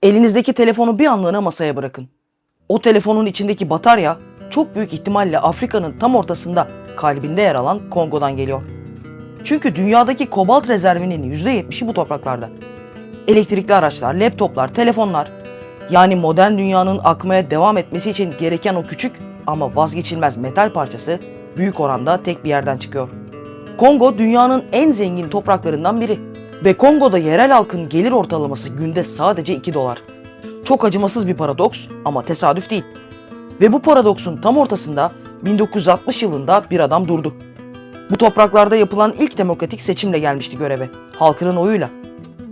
Elinizdeki telefonu bir anlığına masaya bırakın. O telefonun içindeki batarya çok büyük ihtimalle Afrika'nın tam ortasında, kalbinde yer alan Kongo'dan geliyor. Çünkü dünyadaki kobalt rezervinin %70'i bu topraklarda. Elektrikli araçlar, laptoplar, telefonlar, yani modern dünyanın akmaya devam etmesi için gereken o küçük ama vazgeçilmez metal parçası büyük oranda tek bir yerden çıkıyor. Kongo dünyanın en zengin topraklarından biri ve Kongo'da yerel halkın gelir ortalaması günde sadece 2 dolar. Çok acımasız bir paradoks ama tesadüf değil. Ve bu paradoksun tam ortasında 1960 yılında bir adam durdu. Bu topraklarda yapılan ilk demokratik seçimle gelmişti göreve, halkının oyuyla.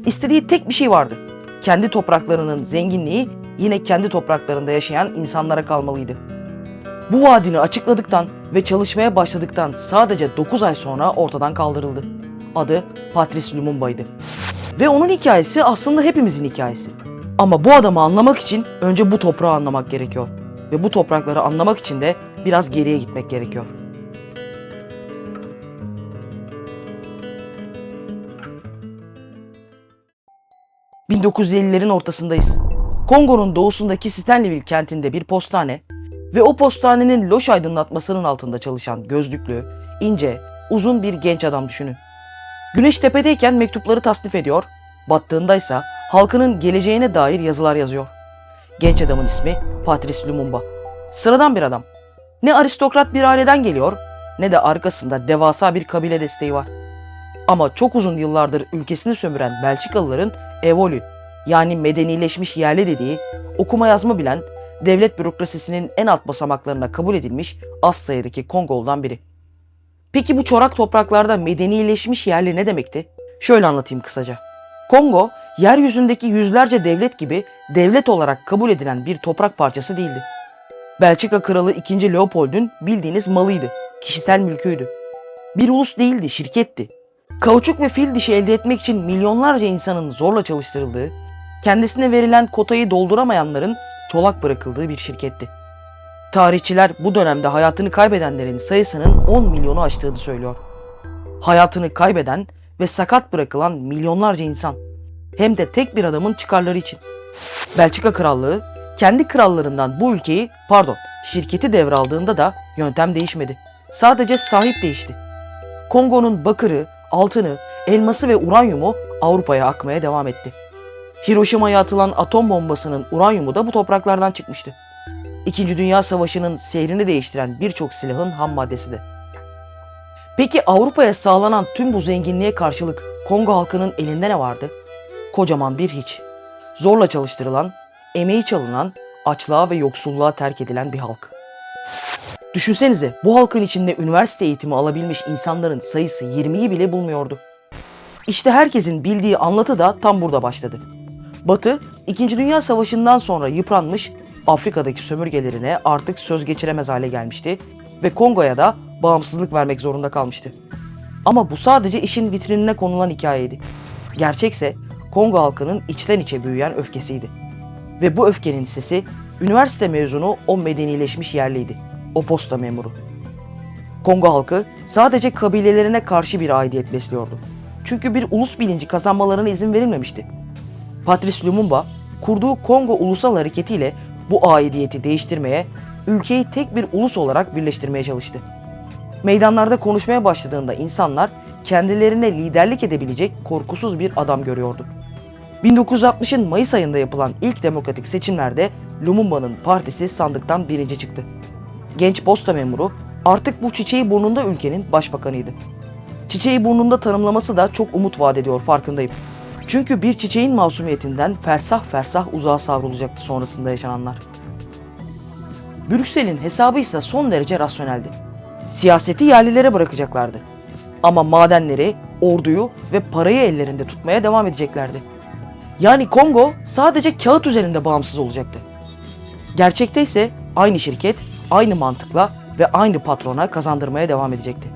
İstediği tek bir şey vardı. Kendi topraklarının zenginliği yine kendi topraklarında yaşayan insanlara kalmalıydı. Bu vaadini açıkladıktan ve çalışmaya başladıktan sadece 9 ay sonra ortadan kaldırıldı. Adı Patrice Lumumba'ydı. Ve onun hikayesi aslında hepimizin hikayesi. Ama bu adamı anlamak için önce bu toprağı anlamak gerekiyor. Ve bu toprakları anlamak için de biraz geriye gitmek gerekiyor. ...1950'lerin ortasındayız. Kongo'nun doğusundaki Stanleyville kentinde bir postane ve o postanenin loş aydınlatmasının altında çalışan gözlüklü, ince, uzun bir genç adam düşünün. Güneş tepedeyken mektupları tasnif ediyor, battığındaysa halkının geleceğine dair yazılar yazıyor. Genç adamın ismi Patrice Lumumba. Sıradan bir adam. Ne aristokrat bir aileden geliyor, ne de arkasında devasa bir kabile desteği var. Ama çok uzun yıllardır ülkesini sömüren Belçikalıların evoli, yani medenileşmiş yerli dediği, okuma yazma bilen, devlet bürokrasisinin en alt basamaklarına kabul edilmiş az sayıdaki Kongolu'dan biri. Peki bu çorak topraklarda medenileşmiş yerli ne demekti? Şöyle anlatayım kısaca. Kongo, yeryüzündeki yüzlerce devlet gibi devlet olarak kabul edilen bir toprak parçası değildi. Belçika Kralı 2. Leopold'un bildiğiniz malıydı, kişisel mülküydü. Bir ulus değildi, şirketti. Kauçuk ve fil dişi elde etmek için milyonlarca insanın zorla çalıştırıldığı, kendisine verilen kotayı dolduramayanların çolak bırakıldığı bir şirketti. Tarihçiler bu dönemde hayatını kaybedenlerin sayısının 10 milyonu aştığını söylüyor. Hayatını kaybeden ve sakat bırakılan milyonlarca insan. Hem de tek bir adamın çıkarları için. Belçika Krallığı kendi krallarından bu şirketi devraldığında da yöntem değişmedi. Sadece sahip değişti. Kongo'nun bakırı, altını, elması ve uranyumu Avrupa'ya akmaya devam etti. Hiroşima'ya atılan atom bombasının uranyumu da bu topraklardan çıkmıştı. İkinci Dünya Savaşı'nın seyrini değiştiren birçok silahın ham maddesi de. Peki Avrupa'ya sağlanan tüm bu zenginliğe karşılık Kongo halkının elinde ne vardı? Kocaman bir hiç. Zorla çalıştırılan, emeği çalınan, açlığa ve yoksulluğa terk edilen bir halk. Düşünsenize, bu halkın içinde üniversite eğitimi alabilmiş insanların sayısı 20'yi bile bulmuyordu. İşte herkesin bildiği anlatı da tam burada başladı. Batı, 2. Dünya Savaşı'ndan sonra yıpranmış Afrika'daki sömürgelerine artık söz geçiremez hale gelmişti ve Kongo'ya da bağımsızlık vermek zorunda kalmıştı. Ama bu sadece işin vitrinine konulan hikayeydi. Gerçekse Kongo halkının içten içe büyüyen öfkesiydi. Ve bu öfkenin sesi üniversite mezunu o medenileşmiş yerliydi. O posta memuru. Kongo halkı sadece kabilelerine karşı bir aidiyet besliyordu. Çünkü bir ulus bilinci kazanmalarına izin verilmemişti. Patrice Lumumba kurduğu Kongo Ulusal Hareketi ile bu aidiyeti değiştirmeye, ülkeyi tek bir ulus olarak birleştirmeye çalıştı. Meydanlarda konuşmaya başladığında insanlar kendilerine liderlik edebilecek korkusuz bir adam görüyordu. 1960'ın Mayıs ayında yapılan ilk demokratik seçimlerde Lumumba'nın partisi sandıktan birinci çıktı. Genç posta memuru artık bu çiçeği burnunda ülkenin başbakanıydı. Çiçeği burnunda tanımlaması da çok umut vaat ediyor, farkındayım. Çünkü bir çiçeğin masumiyetinden fersah fersah uzağa savrulacaktı sonrasında yaşananlar. Brüksel'in hesabı ise son derece rasyoneldi. Siyaseti yerlilere bırakacaklardı. Ama madenleri, orduyu ve parayı ellerinde tutmaya devam edeceklerdi. Yani Kongo sadece kağıt üzerinde bağımsız olacaktı. Gerçekte ise aynı şirket, aynı mantıkla ve aynı patrona kazandırmaya devam edecekti.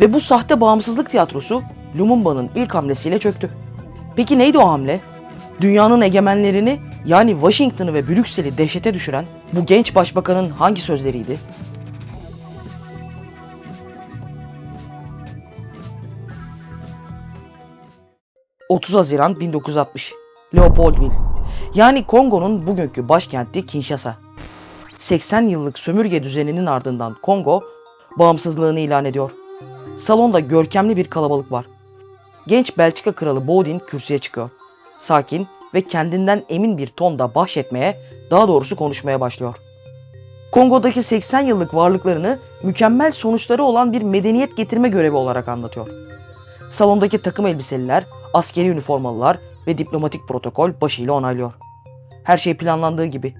Ve bu sahte bağımsızlık tiyatrosu Lumumba'nın ilk hamlesiyle çöktü. Peki neydi o hamle? Dünyanın egemenlerini, yani Washington'ı ve Brüksel'i dehşete düşüren bu genç başbakanın hangi sözleriydi? ...30 Haziran 1960. Leopoldville. Yani Kongo'nun bugünkü başkenti Kinshasa. 80 yıllık sömürge düzeninin ardından Kongo bağımsızlığını ilan ediyor. Salonda görkemli bir kalabalık var. Genç Belçika kralı Baudouin kürsüye çıkıyor. Sakin ve kendinden emin bir tonda bahşetmeye, daha doğrusu konuşmaya başlıyor. Kongo'daki 80 yıllık varlıklarını mükemmel sonuçları olan bir medeniyet getirme görevi olarak anlatıyor. Salondaki takım elbiseliler, askeri üniformalılar ve diplomatik protokol başıyla onaylıyor. Her şey planlandığı gibi.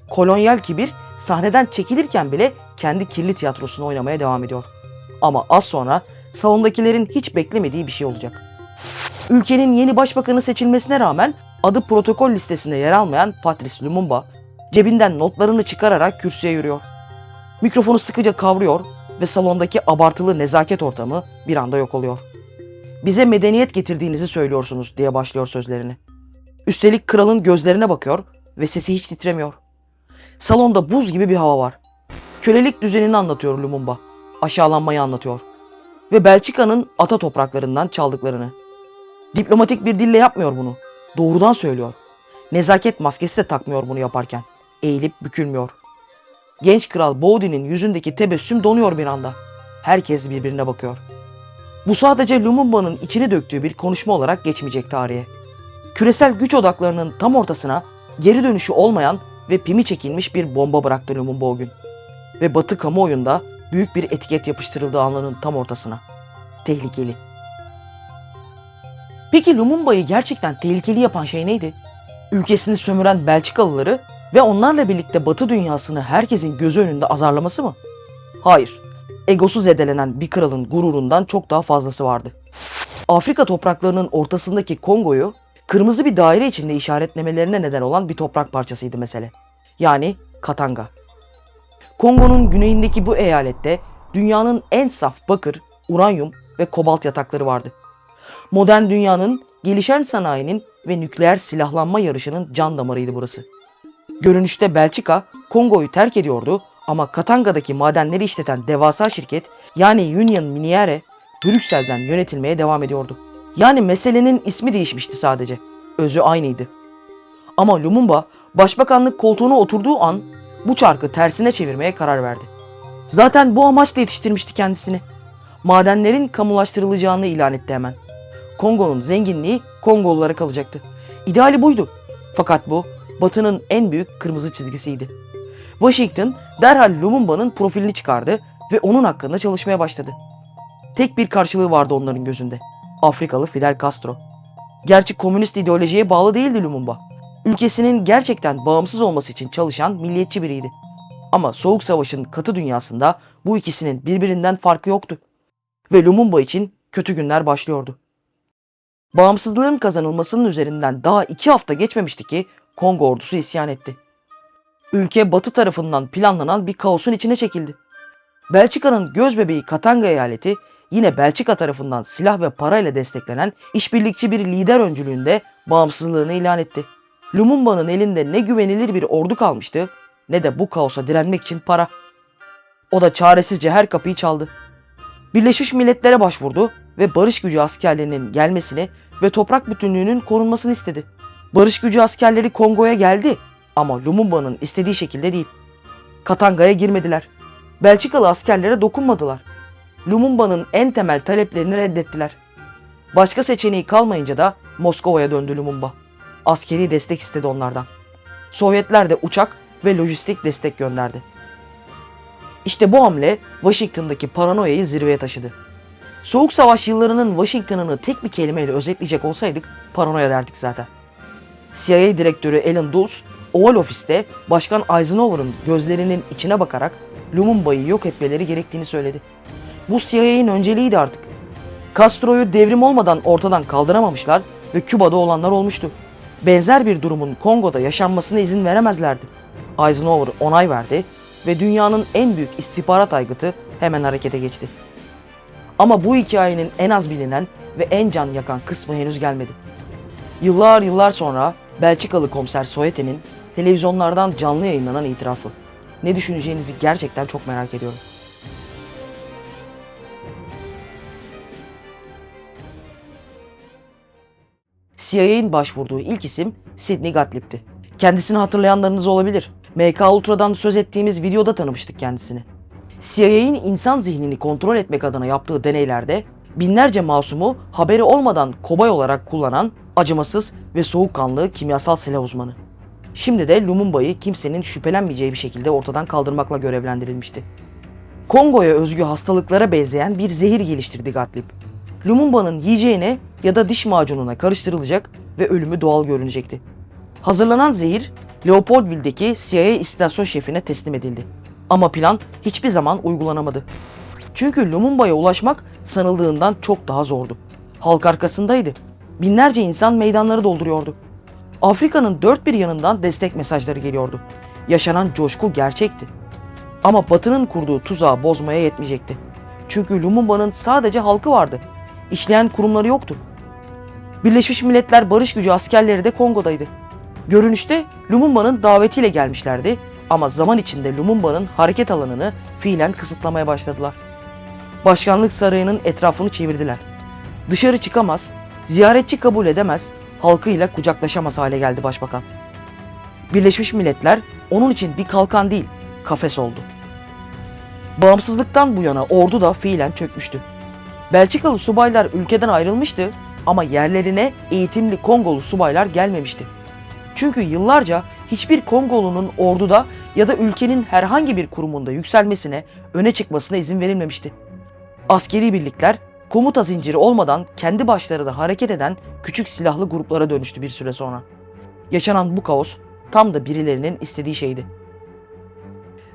Kolonyal kibir sahneden çekilirken bile kendi kirli tiyatrosunu oynamaya devam ediyor. Ama az sonra salondakilerin hiç beklemediği bir şey olacak. Ülkenin yeni başbakanı seçilmesine rağmen adı protokol listesinde yer almayan Patrice Lumumba cebinden notlarını çıkararak kürsüye yürüyor. Mikrofonu sıkıca kavruyor ve salondaki abartılı nezaket ortamı bir anda yok oluyor. "Bize medeniyet getirdiğinizi söylüyorsunuz," diye başlıyor sözlerini. Üstelik kralın gözlerine bakıyor ve sesi hiç titremiyor. Salonda buz gibi bir hava var. Kölelik düzenini anlatıyor Lumumba. Aşağılanmayı anlatıyor. Ve Belçika'nın ata topraklarından çaldıklarını. Diplomatik bir dille yapmıyor bunu. Doğrudan söylüyor. Nezaket maskesi de takmıyor bunu yaparken. Eğilip bükülmüyor. Genç kral Baudouin'in yüzündeki tebessüm donuyor bir anda. Herkes birbirine bakıyor. Bu sadece Lumumba'nın içini döktüğü bir konuşma olarak geçmeyecek tarihe. Küresel güç odaklarının tam ortasına geri dönüşü olmayan ve pimi çekilmiş bir bomba bıraktı Lumumba o gün. Ve Batı kamuoyunda büyük bir etiket yapıştırıldığı anların tam ortasına. Tehlikeli. Peki Lumumba'yı gerçekten tehlikeli yapan şey neydi? Ülkesini sömüren Belçikalıları ve onlarla birlikte Batı dünyasını herkesin gözü önünde azarlaması mı? Hayır. Egosu zedelenen bir kralın gururundan çok daha fazlası vardı. Afrika topraklarının ortasındaki Kongo'yu kırmızı bir daire içinde işaretlemelerine neden olan bir toprak parçasıydı mesele. Yani Katanga. Kongo'nun güneyindeki bu eyalette dünyanın en saf bakır, uranyum ve kobalt yatakları vardı. Modern dünyanın, gelişen sanayinin ve nükleer silahlanma yarışının can damarıydı burası. Görünüşte Belçika, Kongo'yu terk ediyordu ama Katanga'daki madenleri işleten devasa şirket yani Union Miniere, Brüksel'den yönetilmeye devam ediyordu. Yani meselenin ismi değişmişti sadece. Özü aynıydı. Ama Lumumba başbakanlık koltuğuna oturduğu an bu çarkı tersine çevirmeye karar verdi. Zaten bu amaçla yetiştirmişti kendisini. Madenlerin kamulaştırılacağını ilan etti hemen. Kongo'nun zenginliği Kongolulara kalacaktı. İdeali buydu. Fakat bu Batı'nın en büyük kırmızı çizgisiydi. Washington derhal Lumumba'nın profilini çıkardı ve onun hakkında çalışmaya başladı. Tek bir karşılığı vardı onların gözünde. Afrikalı Fidel Castro. Gerçi komünist ideolojiye bağlı değildi Lumumba. Ülkesinin gerçekten bağımsız olması için çalışan milliyetçi biriydi. Ama Soğuk Savaş'ın katı dünyasında bu ikisinin birbirinden farkı yoktu. Ve Lumumba için kötü günler başlıyordu. Bağımsızlığın kazanılmasının üzerinden daha 2 hafta geçmemişti ki Kongo ordusu isyan etti. Ülke Batı tarafından planlanan bir kaosun içine çekildi. Belçika'nın gözbebeği Katanga eyaleti yine Belçika tarafından silah ve parayla desteklenen işbirlikçi bir lider öncülüğünde bağımsızlığını ilan etti. Lumumba'nın elinde ne güvenilir bir ordu kalmıştı ne de bu kaosa direnmek için para. O da çaresizce her kapıyı çaldı. Birleşmiş Milletler'e başvurdu ve barış gücü askerlerinin gelmesini ve toprak bütünlüğünün korunmasını istedi. Barış gücü askerleri Kongo'ya geldi ama Lumumba'nın istediği şekilde değil. Katanga'ya girmediler. Belçikalı askerlere dokunmadılar. Lumumba'nın en temel taleplerini reddettiler. Başka seçeneği kalmayınca da Moskova'ya döndü Lumumba. Askeri destek istedi onlardan. Sovyetler de uçak ve lojistik destek gönderdi. İşte bu hamle Washington'daki paranoyayı zirveye taşıdı. Soğuk Savaş yıllarının Washington'ını tek bir kelimeyle özetleyecek olsaydık paranoya derdik zaten. CIA direktörü Alan Dulles, Oval Ofis'te Başkan Eisenhower'ın gözlerinin içine bakarak Lumumba'yı yok etmeleri gerektiğini söyledi. Bu CIA'nin önceliğiydi artık. Castro'yu devrim olmadan ortadan kaldıramamışlar ve Küba'da olanlar olmuştu. Benzer bir durumun Kongo'da yaşanmasına izin veremezlerdi. Eisenhower onay verdi ve dünyanın en büyük istihbarat aygıtı hemen harekete geçti. Ama bu hikayenin en az bilinen ve en can yakan kısmı henüz gelmedi. Yıllar sonra Belçikalı komiser Soyete'nin televizyonlardan canlı yayınlanan itirafı. Ne düşüneceğinizi gerçekten çok merak ediyorum. CIA'nin başvurduğu ilk isim Sidney Gottlieb'ti. Kendisini hatırlayanlarınız olabilir. MK Ultra'dan söz ettiğimiz videoda tanımıştık kendisini. CIA'nin insan zihnini kontrol etmek adına yaptığı deneylerde binlerce masumu haberi olmadan kobay olarak kullanan acımasız ve soğukkanlı kimyasal silah uzmanı. Şimdi de Lumumba'yı kimsenin şüphelenmeyeceği bir şekilde ortadan kaldırmakla görevlendirilmişti. Kongo'ya özgü hastalıklara benzeyen bir zehir geliştirdi Gottlieb. Lumumba'nın yiyeceğine ya da diş macununa karıştırılacak ve ölümü doğal görünecekti. Hazırlanan zehir Leopoldville'deki CIA istasyon şefine teslim edildi. Ama plan hiçbir zaman uygulanamadı. Çünkü Lumumba'ya ulaşmak sanıldığından çok daha zordu. Halk arkasındaydı. Binlerce insan meydanları dolduruyordu. Afrika'nın dört bir yanından destek mesajları geliyordu. Yaşanan coşku gerçekti. Ama Batı'nın kurduğu tuzağı bozmaya yetmeyecekti. Çünkü Lumumba'nın sadece halkı vardı. İşleyen kurumları yoktu. Birleşmiş Milletler Barış Gücü askerleri de Kongo'daydı. Görünüşte Lumumba'nın davetiyle gelmişlerdi ama zaman içinde Lumumba'nın hareket alanını fiilen kısıtlamaya başladılar. Başkanlık sarayının etrafını çevirdiler. Dışarı çıkamaz, ziyaretçi kabul edemez, halkıyla kucaklaşamaz hale geldi başbakan. Birleşmiş Milletler onun için bir kalkan değil, kafes oldu. Bağımsızlıktan bu yana ordu da fiilen çökmüştü. Belçikalı subaylar ülkeden ayrılmıştı ama yerlerine eğitimli Kongolu subaylar gelmemişti. Çünkü yıllarca hiçbir Kongolunun orduda ya da ülkenin herhangi bir kurumunda yükselmesine, öne çıkmasına izin verilmemişti. Askeri birlikler komuta zinciri olmadan kendi başlarına hareket eden küçük silahlı gruplara dönüştü bir süre sonra. Yaşanan bu kaos tam da birilerinin istediği şeydi.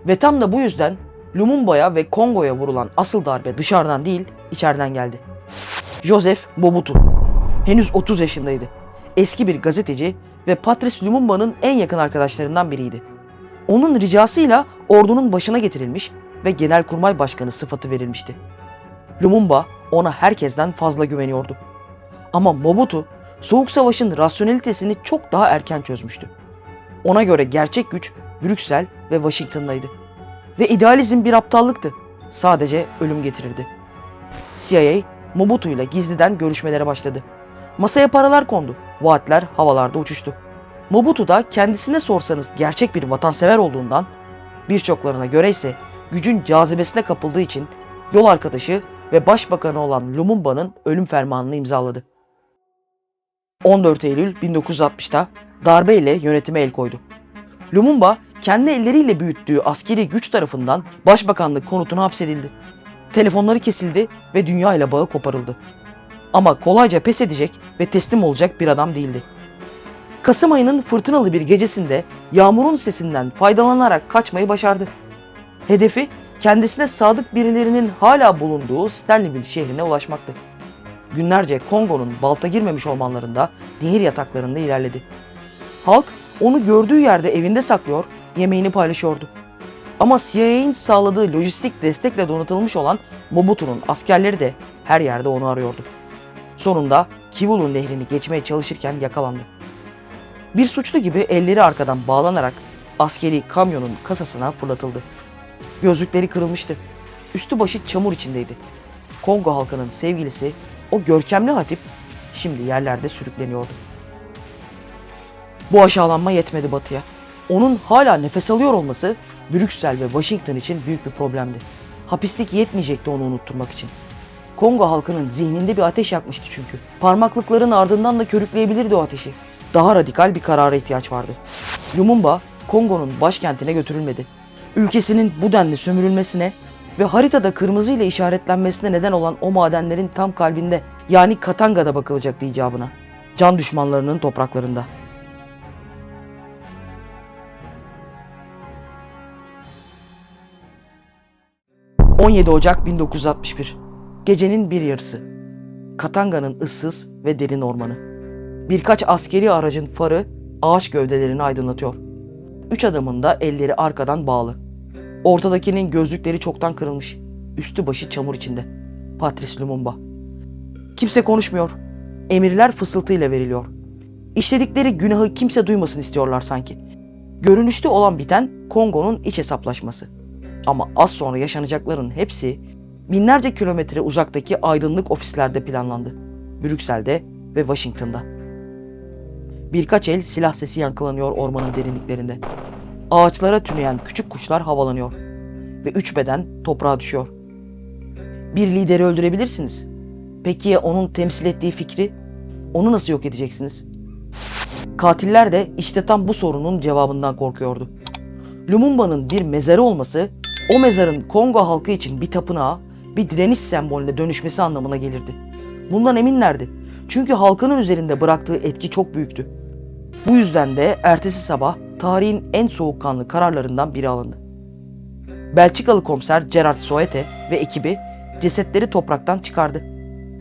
Ve tam da bu yüzden Lumumba'ya ve Kongo'ya vurulan asıl darbe dışarıdan değil, içeriden geldi. Joseph Mobutu henüz 30 yaşındaydı. Eski bir gazeteci ve Patrice Lumumba'nın en yakın arkadaşlarından biriydi. Onun ricasıyla ordunun başına getirilmiş ve Genelkurmay Başkanı sıfatı verilmişti. Lumumba ona herkesten fazla güveniyordu. Ama Mobutu, Soğuk Savaş'ın rasyonelitesini çok daha erken çözmüştü. Ona göre gerçek güç Brüksel ve Washington'daydı. Ve idealizm bir aptallıktı. Sadece ölüm getirirdi. CIA, Mobutu ile gizliden görüşmelere başladı. Masaya paralar kondu. Vaatler havalarda uçuştu. Mobutu da kendisine sorsanız gerçek bir vatansever olduğundan, birçoklarına göre ise gücün cazibesine kapıldığı için yol arkadaşı ve başbakanı olan Lumumba'nın ölüm fermanını imzaladı. 14 Eylül 1960'ta darbeyle yönetime el koydu. Lumumba kendi elleriyle büyüttüğü askeri güç tarafından başbakanlık konutuna hapsedildi. Telefonları kesildi ve dünya ile bağı koparıldı. Ama kolayca pes edecek ve teslim olacak bir adam değildi. Kasım ayının fırtınalı bir gecesinde yağmurun sesinden faydalanarak kaçmayı başardı. Hedefi kendisine sadık birilerinin hala bulunduğu Stanleyville şehrine ulaşmaktı. Günlerce Kongo'nun balta girmemiş ormanlarında, nehir yataklarında ilerledi. Halk onu gördüğü yerde evinde saklıyor, yemeğini paylaşıyordu. Ama CIA'nin sağladığı lojistik destekle donatılmış olan Mobutu'nun askerleri de her yerde onu arıyordu. Sonunda Kivu'nun nehrini geçmeye çalışırken yakalandı. Bir suçlu gibi elleri arkadan bağlanarak askeri kamyonun kasasına fırlatıldı. Gözlükleri kırılmıştı. Üstü başı çamur içindeydi. Kongo halkının sevgilisi, o görkemli hatip, şimdi yerlerde sürükleniyordu. Bu aşağılanma yetmedi Batı'ya. Onun hala nefes alıyor olması Brüksel ve Washington için büyük bir problemdi. Hapislik yetmeyecekti onu unutturmak için. Kongo halkının zihninde bir ateş yakmıştı çünkü. Parmaklıkların ardından da körükleyebilirdi o ateşi. Daha radikal bir karara ihtiyaç vardı. Lumumba, Kongo'nun başkentine götürülmedi. Ülkesinin bu denli sömürülmesine ve haritada kırmızı ile işaretlenmesine neden olan o madenlerin tam kalbinde, yani Katanga'da bakılacaktı icabına. Can düşmanlarının topraklarında. ...17 Ocak 1961. Gecenin bir yarısı. Katanga'nın ıssız ve derin ormanı. Birkaç askeri aracın farı ağaç gövdelerini aydınlatıyor. 3 adamın da elleri arkadan bağlı. Ortadakinin gözlükleri çoktan kırılmış. Üstü başı çamur içinde. Patrice Lumumba. Kimse konuşmuyor. Emirler fısıltıyla veriliyor. İşledikleri günahı kimse duymasın istiyorlar sanki. Görünüşte olan biten Kongo'nun iç hesaplaşması. Ama az sonra yaşanacakların hepsi binlerce kilometre uzaktaki aydınlık ofislerde planlandı. Brüksel'de ve Washington'da. Birkaç el silah sesi yankılanıyor ormanın derinliklerinde. Ağaçlara tüneyen küçük kuşlar havalanıyor ve 3 beden toprağa düşüyor. Bir lideri öldürebilirsiniz. Peki ya onun temsil ettiği fikri? Onu nasıl yok edeceksiniz? Katiller de işte tam bu sorunun cevabından korkuyordu. Lumumba'nın bir mezarı olması, o mezarın Kongo halkı için bir tapınağa, bir direniş sembolüne dönüşmesi anlamına gelirdi. Bundan eminlerdi. Çünkü halkının üzerinde bıraktığı etki çok büyüktü. Bu yüzden de ertesi sabah tarihin en soğukkanlı kararlarından biri alındı. Belçikalı komiser Gerard Soete ve ekibi cesetleri topraktan çıkardı.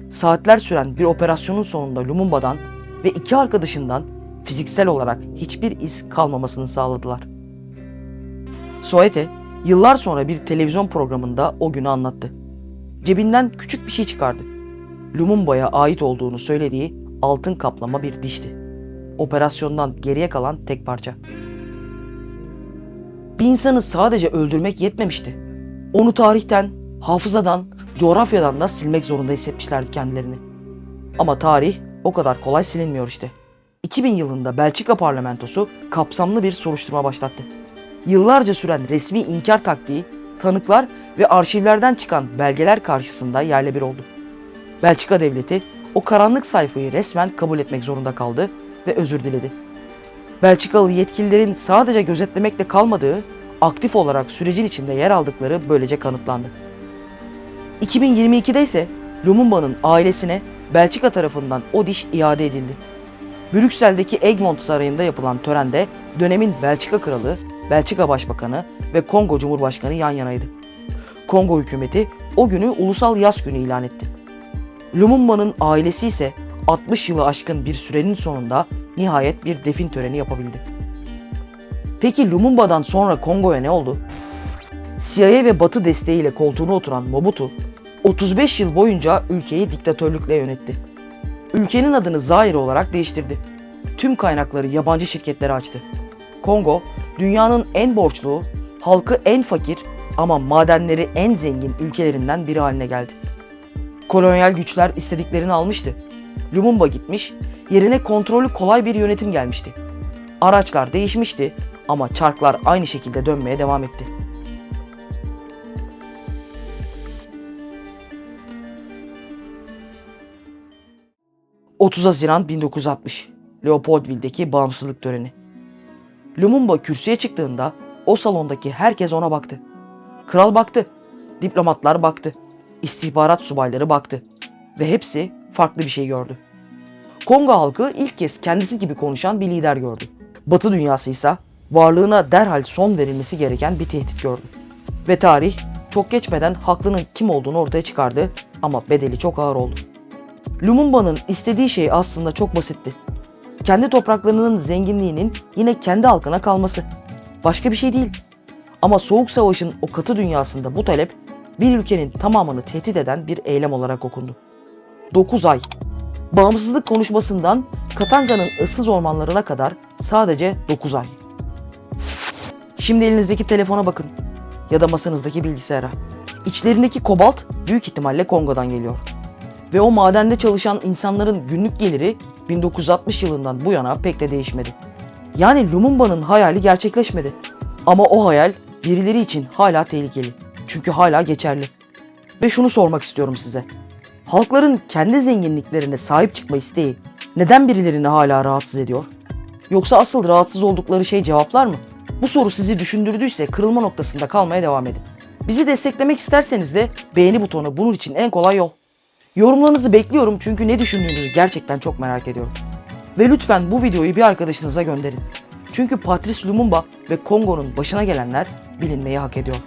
Saatler süren bir operasyonun sonunda Lumumba'dan ve 2 arkadaşından fiziksel olarak hiçbir iz kalmamasını sağladılar. Soete yıllar sonra bir televizyon programında o günü anlattı. Cebinden küçük bir şey çıkardı. Lumumba'ya ait olduğunu söylediği altın kaplama bir dişti. Operasyondan geriye kalan tek parça. Bir insanı sadece öldürmek yetmemişti. Onu tarihten, hafızadan, coğrafyadan da silmek zorunda hissetmişlerdi kendilerini. Ama tarih o kadar kolay silinmiyor işte. 2000 yılında Belçika parlamentosu kapsamlı bir soruşturma başlattı. Yıllarca süren resmi inkar taktiği, tanıklar ve arşivlerden çıkan belgeler karşısında yerle bir oldu. Belçika devleti o karanlık sayfayı resmen kabul etmek zorunda kaldı ve özür diledi. Belçikalı yetkililerin sadece gözetlemekle kalmadığı, aktif olarak sürecin içinde yer aldıkları böylece kanıtlandı. 2022'de ise Lumumba'nın ailesine Belçika tarafından o diş iade edildi. Brüksel'deki Egmont Sarayı'nda yapılan törende dönemin Belçika Kralı, Belçika Başbakanı ve Kongo Cumhurbaşkanı yan yanaydı. Kongo hükümeti o günü ulusal yas günü ilan etti. Lumumba'nın ailesi ise 60 yılı aşkın bir sürenin sonunda nihayet bir defin töreni yapabildi. Peki Lumumba'dan sonra Kongo'ya ne oldu? CIA ve Batı desteğiyle koltuğuna oturan Mobutu, 35 yıl boyunca ülkeyi diktatörlükle yönetti. Ülkenin adını Zaire olarak değiştirdi. Tüm kaynakları yabancı şirketlere açtı. Kongo, dünyanın en borçlu, halkı en fakir ama madenleri en zengin ülkelerinden biri haline geldi. Kolonyal güçler istediklerini almıştı. Lumumba gitmiş, yerine kontrollü kolay bir yönetim gelmişti. Araçlar değişmişti ama çarklar aynı şekilde dönmeye devam etti. ...30 Haziran 1960, Leopoldville'deki bağımsızlık töreni. Lumumba kürsüye çıktığında o salondaki herkes ona baktı. Kral baktı, diplomatlar baktı, istihbarat subayları baktı ve hepsi farklı bir şey gördü. Kongo halkı ilk kez kendisi gibi konuşan bir lider gördü. Batı dünyası ise varlığına derhal son verilmesi gereken bir tehdit gördü. Ve tarih çok geçmeden haklının kim olduğunu ortaya çıkardı ama bedeli çok ağır oldu. Lumumba'nın istediği şey aslında çok basitti. Kendi topraklarının zenginliğinin yine kendi halkına kalması. Başka bir şey değil. Ama Soğuk Savaş'ın o katı dünyasında bu talep bir ülkenin tamamını tehdit eden bir eylem olarak okundu. 9 ay. Bağımsızlık konuşmasından Katanga'nın ıssız ormanlarına kadar sadece 9 ay. Şimdi elinizdeki telefona bakın ya da masanızdaki bilgisayara. İçlerindeki kobalt büyük ihtimalle Kongo'dan geliyor. Ve o madende çalışan insanların günlük geliri 1960 yılından bu yana pek de değişmedi. Yani Lumumba'nın hayali gerçekleşmedi. Ama o hayal birileri için hala tehlikeli. Çünkü hala geçerli. Ve şunu sormak istiyorum size. Halkların kendi zenginliklerine sahip çıkma isteği neden birilerini hala rahatsız ediyor? Yoksa asıl rahatsız oldukları şey cevaplar mı? Bu soru sizi düşündürdüyse kırılma noktasında kalmaya devam edin. Bizi desteklemek isterseniz de beğeni butonu bunun için en kolay yol. Yorumlarınızı bekliyorum çünkü ne düşündüğünüzü gerçekten çok merak ediyorum. Ve lütfen bu videoyu bir arkadaşınıza gönderin. Çünkü Patrice Lumumba ve Kongo'nun başına gelenler bilinmeyi hak ediyor.